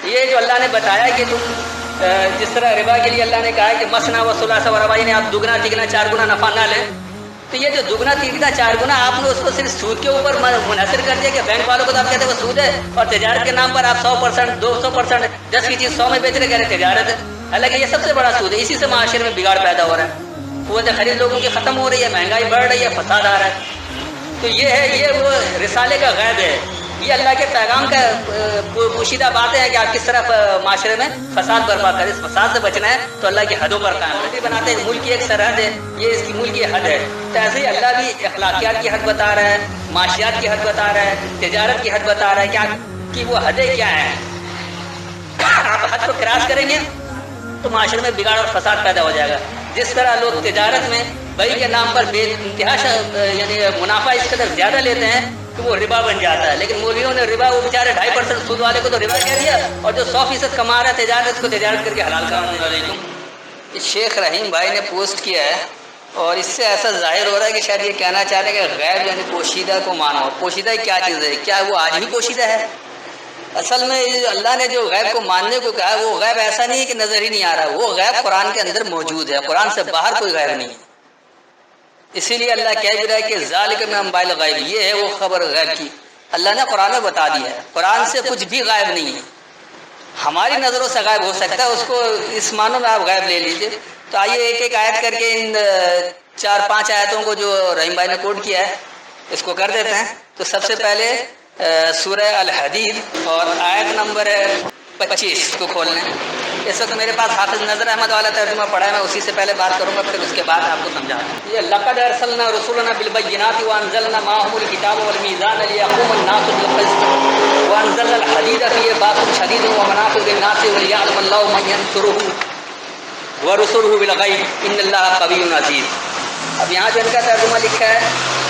یہ جو اللہ نے بتایا کہ تم جس طرح ربا کے لیے اللہ نے کہا ہے کہ مسنا و ثلاث و رباع، یعنی آپ دگنا تگنا 4 گنا نفع نہ لیں، تو یہ جو دگنا تگنا 4 گنا آپ نے اس کو صرف سود کے اوپر منحصر کر دیا کہ بینک والوں کو تو آپ کہتے ہیں وہ سود ہے، اور تجارت کے نام پر آپ 100%، 200%، 10 کی چیز 100 میں بیچ رہے، کہہ رہے تجارت ہے، حالانکہ یہ سب سے بڑا سود ہے۔ اسی سے معاشرے میں بگاڑ پیدا ہو رہا ہے، قوت خرید لوگوں کی ختم ہو رہی ہے، مہنگائی بڑھ رہی ہے، فساد آ رہا ہے۔ تو یہ وہ رسالے کا غیب ہے، یہ اللہ کے پیغام کا پوشیدہ باتیں ہیں کہ آپ کس طرح معاشرے میں فساد برپا کریں۔ اس فساد سے بچنا ہے تو اللہ کی حدوں پر قائم رہے، بناتے ہیں ملک کی ایک سرحد ہے، یہ اس کی ملک کی حد ہے، تو ایسے ہی اللہ بھی اخلاقیات کی حد بتا رہا ہے، معاشیات کی حد بتا رہا ہے، تجارت کی حد بتا رہا ہے کہ آپ کی وہ حدیں کیا ہیں۔ آپ حد کو کراس کریں گے تو معاشرے میں بگاڑ اور فساد پیدا ہو جائے گا۔ جس طرح لوگ تجارت میں بھائی کے نام پر بے انتہا یعنی منافع اس قدر زیادہ لیتے ہیں کہ وہ ربا بن جاتا ہے، لیکن مولویوں نے ربا، وہ بیچارے 2.5% سود والے کو تو ربا کہہ دیا، اور جو 100% کما رہا ہے تجارت، اس کو تجارت کر کے حلال کر۔ شیخ رحیم بھائی نے پوسٹ کیا ہے، اور اس سے ایسا ظاہر ہو رہا ہے کہ شاید یہ کہنا چاہ رہے ہیں کہ غیب یعنی پوشیدہ کو مانو۔ پوشیدہ کیا چیز ہے؟ کیا وہ آج بھی پوشیدہ ہے؟ اصل میں اللہ نے جو غیب کو ماننے کو کہا ہے، وہ غیب ایسا نہیں ہے کہ نظر ہی نہیں آ رہا، وہ غیب قرآن کے اندر موجود ہے، قرآن سے باہر کوئی غیب نہیں ہے۔ اسی لیے اللہ کہہ بھی رہا ہے کہ ذالک من انباء الغیب، یہ ہے وہ خبر غیب کی، اللہ نے قرآن میں بتا دیا ہے۔ قرآن سے کچھ بھی غائب نہیں ہے، ہماری نظروں سے غائب ہو سکتا ہے، اس کو اس معنوں میں آپ غائب لے لیجئے۔ تو آئیے ایک ایک آیت کر کے ان 4-5 آیتوں کو جو رحیم بھائی نے کوٹ کیا ہے اس کو کر دیتے ہیں۔ تو سب سے پہلے سورہ الحدید اور آیت نمبر 25 کو کھول لیں۔ اس وقت میرے پاس حافظ نظر احمد والا ترجمہ پڑھا ہے، میں اسی سے پہلے بات کروں گا، پھر اس کے بعد آپ کو سمجھاؤں گا۔ یہ لقد ارسلنا رسولنا بالبینات وانزلنا معهم الکتاب والمیزان لیقوم الناس بالقسط وانزلنا الحدید فیہ باس شدید ومنافع للناس وليعلم الله من ينصره ورسله بالغیب ان اللہ قوی عزیز۔ اب یہاں جو ان کا ترجمہ لکھا ہے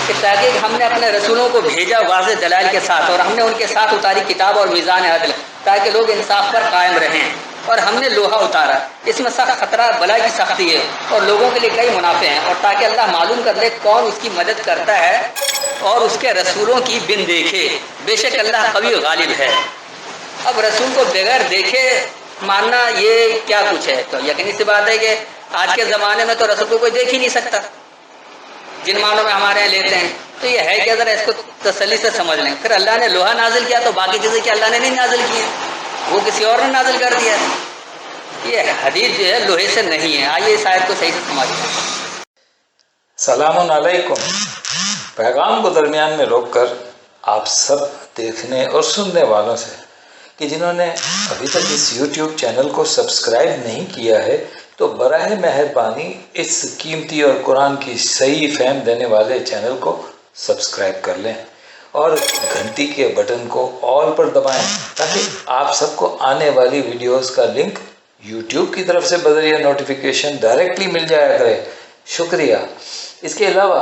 کہ تاکہ ہم نے اپنے رسولوں کو بھیجا واضح دلائل کے ساتھ، اور ہم نے ان کے ساتھ اتاری کتاب اور میزان عدل تاکہ لوگ انصاف پر قائم رہیں، اور ہم نے لوہا اتارا، اس میں سخت خطرہ بلا کی سختی ہے اور لوگوں کے لیے کئی منافع ہیں، اور تاکہ اللہ معلوم کر لے کون اس کی مدد کرتا ہے اور اس کے رسولوں کی بن دیکھے، بے شک اللہ قوی غالب ہے۔ اب رسول کو بغیر دیکھے ماننا یہ کیا کچھ ہے؟ تو یقینی سی بات ہے کہ آج کے زمانے میں تو رسول کو کوئی دیکھ ہی نہیں سکتا، جن معنوں میں ہمارے یہاں لیتے ہیں۔ تو یہ ہے کہ ذرا اس کو تسلی سے سمجھ لیں۔ پھر اللہ نے لوہا نازل کیا تو باقی چیزیں کیا اللہ نے نہیں نازل کی ہیں؟ وہ کسی اور نے نازل کر دیا ہے۔ یہ حدیث جو ہے لوہے سے نہیں ہے۔ آئیے اس آیت کو صحیح سے سمجھیں۔ سلام علیکم۔ پیغام کو درمیان میں روک کر آپ سب دیکھنے اور سننے والوں سے کہ جنہوں نے ابھی تک اس یوٹیوب چینل کو سبسکرائب نہیں کیا ہے تو براہ مہربانی اس قیمتی اور قرآن کی صحیح فہم دینے والے چینل کو سبسکرائب کر لیں اور گھنٹی کے بٹن کو آل پر دبائیں تاکہ آپ سب کو آنے والی ویڈیوز کا لنک یوٹیوب کی طرف سے بذریعہ نوٹیفیکیشن ڈائریکٹلی مل جایا کرے۔ شکریہ۔ اس کے علاوہ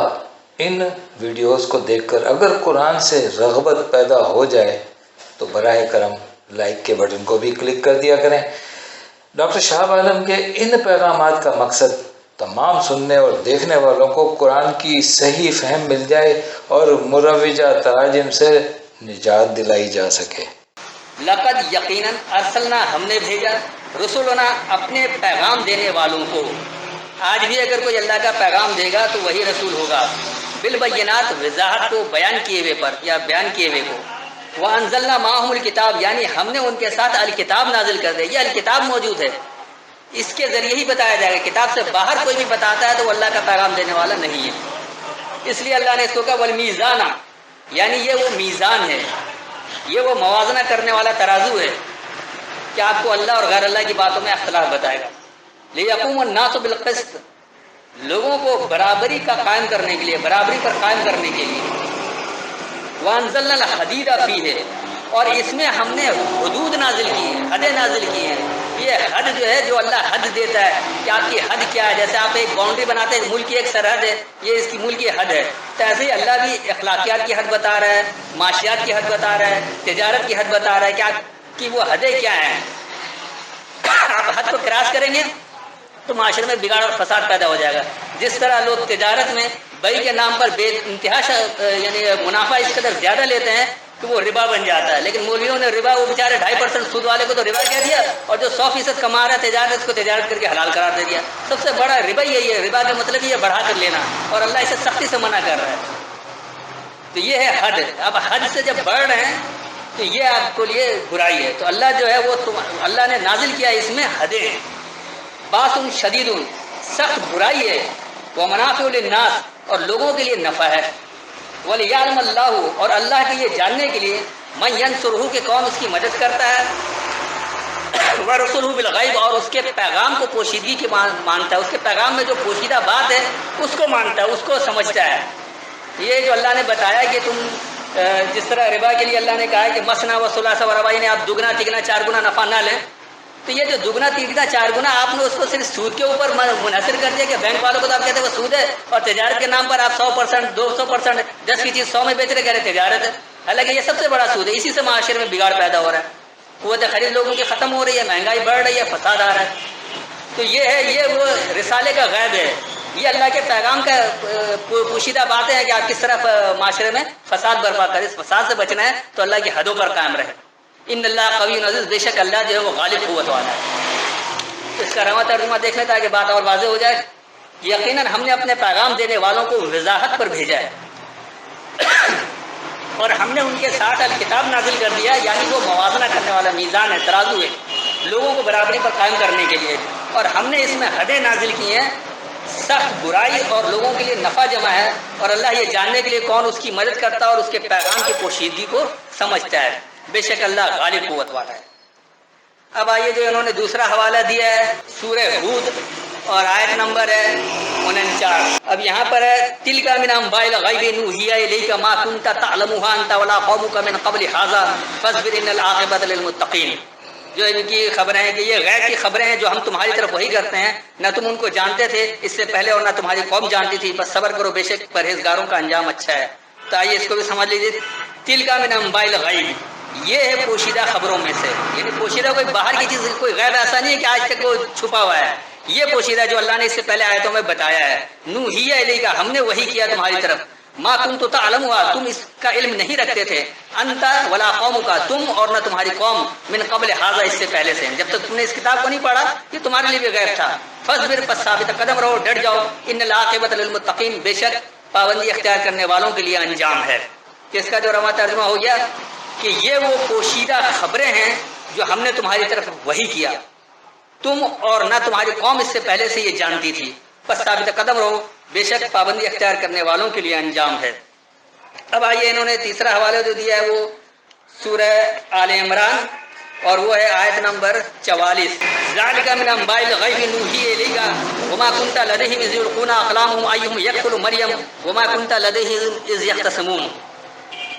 ان ویڈیوز کو دیکھ کر اگر قرآن سے رغبت پیدا ہو جائے تو براہ کرم لائک کے بٹن کو بھی کلک کر دیا کریں۔ ڈاکٹر شہاب عالم کے ان پیغامات کا مقصد تمام سننے اور دیکھنے والوں کو قرآن کی صحیح فہم مل جائے اور مروجہ تراجم سے نجات دلائی جا سکے۔ لقد یقیناً ارسلنا ہم نے بھیجا رسولنا اپنے پیغام دینے والوں کو۔ آج بھی اگر کوئی اللہ کا پیغام دے گا تو وہی رسول ہوگا، بالبینات وضاحت کو بیان کیے ہوئے پر یا بیان کیے ہوئے کو۔ وانزلنا معهم الکتاب یعنی ہم نے ان کے ساتھ الکتاب نازل کر دی۔ یہ الکتاب موجود ہے، اس کے ذریعے ہی بتایا جائے گا۔ کتاب سے باہر کوئی بھی بتاتا ہے تو وہ اللہ کا پیغام دینے والا نہیں ہے۔ اس لیے اللہ نے اس کو کہا والمیزان، یعنی یہ وہ میزان ہے، یہ وہ موازنہ کرنے والا ترازو ہے کہ آپ کو اللہ اور غیر اللہ کی باتوں میں اختلاف بتائے گا۔ لیقوم الناس بالقسط، لوگوں کو برابری کا قائم کرنے کے لیے، برابری پر قائم کرنے کے لیے۔ وانزلنا الحدید فیہ، اور اس میں ہم نے حدود نازل کی ہیں، حدیں نازل کی ہیں۔ یہ حد جو ہے جو اللہ حد دیتا ہے کہ آپ کی حد کیا ہے، جیسے آپ ایک باؤنڈری بناتے ہیں، ملک کی ایک سرحد ہے، یہ اس کی ملک کی حد ہے، تو ایسے ہی اللہ بھی اخلاقیات کی حد بتا رہا ہے، معاشیات کی حد بتا رہا ہے، تجارت کی حد بتا رہا ہے کہ آپ کی وہ حدیں کیا ہیں۔ آپ حد کو کراس کریں گے تو معاشرے میں بگاڑ اور فساد پیدا ہو جائے گا۔ جس طرح لوگ تجارت میں بئی کے نام پر بے انتہا یعنی منافع اس قدر زیادہ لیتے ہیں تو وہ ربا بن جاتا ہے. لیکن مولویوں نے ربا، وہ بیچارے 2.5% سود والے کو تو ربا کہہ دیا، اور جو 100% کما رہا ہے تجارت، اس کو تجارت کر کے حلال قرار دے دیا. سب سے بڑا ربا یہی ہے. ربا کا مطلب یہ بڑھا کر لینا، اور اللہ اسے سختی سے منع کر رہا ہے. تو یہ ہے حد. اب حد سے جب بڑھ رہے ہیں تو یہ آپ کو لیے برائی ہے. تو اللہ جو ہے وہ اللہ نے نازل کیا اس میں حدیں. باس شدید، سخت برائی ہے. وہ منافع للناس، اور لوگوں کے لیے نفع ہے. وَلِيَعْلَمَ اللَّهُ، اور اللہ کے یہ جاننے کے لیے مَن يَنصُرُهُ، کہ کون اس کی مدد کرتا ہے. وَرُسُلُهُ بِالْغَيْبِ، اور اس کے پیغام کو پوشیدگی کے مانتا ہے. اس کے پیغام میں جو پوشیدہ بات ہے اس کو مانتا ہے، اس کو سمجھتا ہے. یہ جو اللہ نے بتایا کہ تم جس طرح ربا کے لیے اللہ نے کہا ہے کہ مسنا و ثلاث و رباع، نے آپ دگنا تگنا 4 گنا نفع نہ لیں. تو یہ جو دگنا تگنا 4 گنا آپ نے اس کو صرف سود کے اوپر منحصر کر دیا کہ بینک والوں کو تو آپ کہتے ہیں وہ سود ہے، اور تجارت کے نام پر آپ 100%، 200%، 10 کی چیز 100 میں بیچ رہے، کہہ رہے تجارت ہے. حالانکہ یہ سب سے بڑا سود ہے. اسی سے معاشرے میں بگاڑ پیدا ہو رہا ہے. قوت خرید لوگوں کی ختم ہو رہی ہے، مہنگائی بڑھ رہی ہے، فساد آ رہا ہے. تو یہ ہے، یہ وہ رسالے کا غیب ہے. یہ اللہ کے پیغام کا پوشیدہ باتیں ہیں کہ آپ کس طرح معاشرے میں فساد برپا کریں. اس فساد سے بچنا ہے تو اللہ کی حدوں پر قائم رہے. ان اللہ قوی عزیز، بے شک اللہ جو ہے وہ غالب قوت والا ہے. اس کا رواں ترجمہ دیکھ لیں تاکہ بات اور واضح ہو جائے. یقیناً ہم نے اپنے پیغام دینے والوں کو وضاحت پر بھیجا ہے، اور ہم نے ان کے ساتھ الکتاب نازل کر دیا، یعنی وہ موازنہ کرنے والا میزان ہے، ترازو ہے، لوگوں کو برابری پر قائم کرنے کے لیے. اور ہم نے اس میں حدیں نازل کی ہیں، سخت برائی اور لوگوں کے لیے نفع جمع ہے. اور اللہ یہ جاننے کے لیے کون اس کی مدد کرتا ہے اور اس کے پیغام کی پوشیدگی کو سمجھتا ہے. بے شک اللہ غالب قوت والا ہے. اب آئیے جو انہوں نے دوسرا حوالہ دیا ہے سورہ ہود، اور آیت نمبر ہے 49. اب یہاں پر ہے تلک من انباء الغیب نوحی الیک ما کنت تعلمها انت ولا قومک من قبل هذا فاصبر ان العاقبۃ للمتقین. جو ان کی خبریں ہیں کہ یہ غیب کی خبریں ہیں جو ہم تمہاری طرف وہی کرتے ہیں، نہ تم ان کو جانتے تھے اس سے پہلے اور نہ تمہاری قوم جانتی تھی، بس صبر کرو، بے شک پرہیزگاروں کا انجام اچھا ہے. تو آئیے اس کو بھی سمجھ لیجیے. تلک من انباء الغیب، یہ ہے پوشیدہ خبروں میں سے. یعنی پوشیدہ کوئی باہر کی چیز، کوئی غیب ایسا نہیں ہے کہ آج تک وہ چھپا ہوا ہے. یہ پوشیدہ جو اللہ نے اس سے پہلے آیتوں میں بتایا ہے. نوحی الیک، ہم نے وہی کیا تمہاری طرف. ما کنت تعلمها، تم اس کا علم نہیں رکھتے تھے. انت ولا قومک، تم اور نہ تمہاری قوم. من قبل هذا، اس سے پہلے سے، جب تک تم نے اس کتاب کو نہیں پڑھا یہ تمہارے لیے بھی غیب تھا. فاصبر، پس ثابت قدم رہو، ڈٹ جاؤ. ان العاقبۃ للمتقین، بے شک پابندی اختیار کرنے والوں کے لیے انجام ہے. کہ اس کا جو رواں ترجمہ ہو گیا کہ یہ وہ پوشیدہ خبریں ہیں جو ہم نے تمہاری طرف وحی کیا، تم اور نہ تمہاری قوم اس سے پہلے سے یہ جانتی تھی. پس ثابت قدم رہو، بے شک پابندی اختیار کرنے والوں کے لیے انجام ہے. اب آئیے انہوں نے تیسرا حوالہ جو دیا ہے وہ سورہ آل عمران، اور وہ ہے آیت نمبر 44. ذالک من انباء الغیب نوحی الیک وما کنت لدیہم اذ یلقون اقلامہم ایہم یقتل مریم وما کنت لدیہم اذ یختصمون.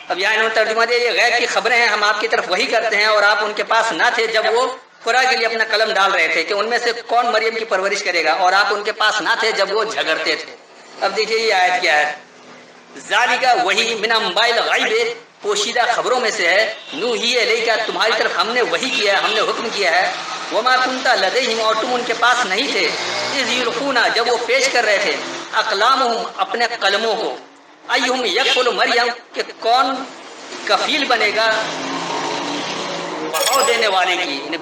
اب یہاں انہوں نے ترجمہ دیا یہ غیب کی خبریں ہیں، ہم آپ کی طرف وہی کرتے ہیں، اور آپ ان کے پاس نہ تھے جب وہ قرآن کے لیے اپنا قلم ڈال رہے تھے کہ ان میں سے کون مریم کی پرورش کرے گا، اور آپ ان کے پاس نہ تھے جب وہ جھگڑتے تھے. اب دیکھیے یہ آیت کیا ہے. ذالک، وہی، من انباء الغیب، پوشیدہ خبروں میں سے ہے. نوحی الیک، تمہاری طرف ہم نے وحی کیا ہے، ہم نے حکم کیا ہے. وما کنت لدیہم، اور تم ان کے پاس نہیں تھے. اذ یلقون، جب وہ پیش کر رہے تھے. اقلامہم، اپنے قلموں کو. ایہم یکفل مریم، کہ کون کفیل بنے گا بہاؤ دینے والے کی،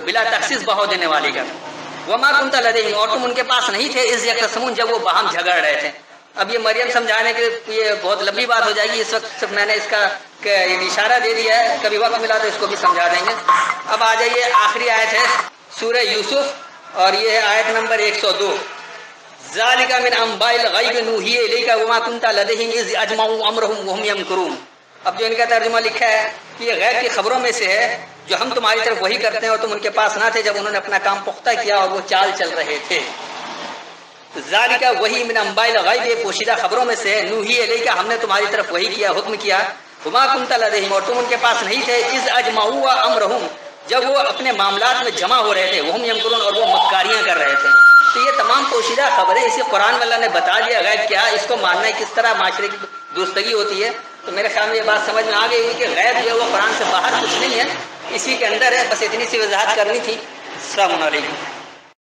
بلا تخصیص بہاؤ دینے والے کا. وما کنت لدیہم، اور تم ان کے پاس نہیں تھے. اذ یختصمون، جب وہ باہم جھگڑ رہے تھے. اب یہ مریم سمجھانے کے یہ بہت لمبی بات ہو جائے گی، اس وقت صرف میں نے اس کا اشارہ دے دیا ہے، کبھی وقت ملا تو اس کو بھی سمجھا دیں گے. اب آ جائیے آخری آیت ہے سورہ یوسف، اور یہ ہے آیت نمبر 102. ذالک من انباء الغیب نوحی الیک وما کنت لدیہم اذ اجمعوا امرهم وهم یمکرون. اب جو ان کا ترجمہ لکھا ہے کہ یہ غیب کی خبروں میں سے ہے جو ہم تمہاری طرف وہی کرتے ہیں، اور تم ان کے پاس نہ تھے جب انہوں نے اپنا کام پختہ کیا اور وہ چال چل رہے تھے. ذالک، وہی، من انباء الغیب، پوشیدہ خبروں میں سے ہے. نوحی الیک، ہم نے تمہاری طرف وہی کیا، حکم کیا. وما کنت لدیہم، اور تم ان کے پاس نہیں تھے. اذ اجمعوا امرهم، جب وہ اپنے معاملات میں جمع ہو رہے تھے. وهم یمکرون، اور وہ مکاریاں کر رہے تھے. تو یہ تمام پوشیدہ خبریں اسی قرآن میں اللہ نے بتا دیا غیب کیا، اس کو ماننا ہے کس طرح معاشرے کی درستگی ہوتی ہے. تو میرے خیال میں یہ بات سمجھ میں آ گئی کہ غیب جو ہے وہ قرآن سے باہر کچھ نہیں ہے، اسی کے اندر ہے. بس اتنی سی وضاحت کرنی تھی. السلام علیکم.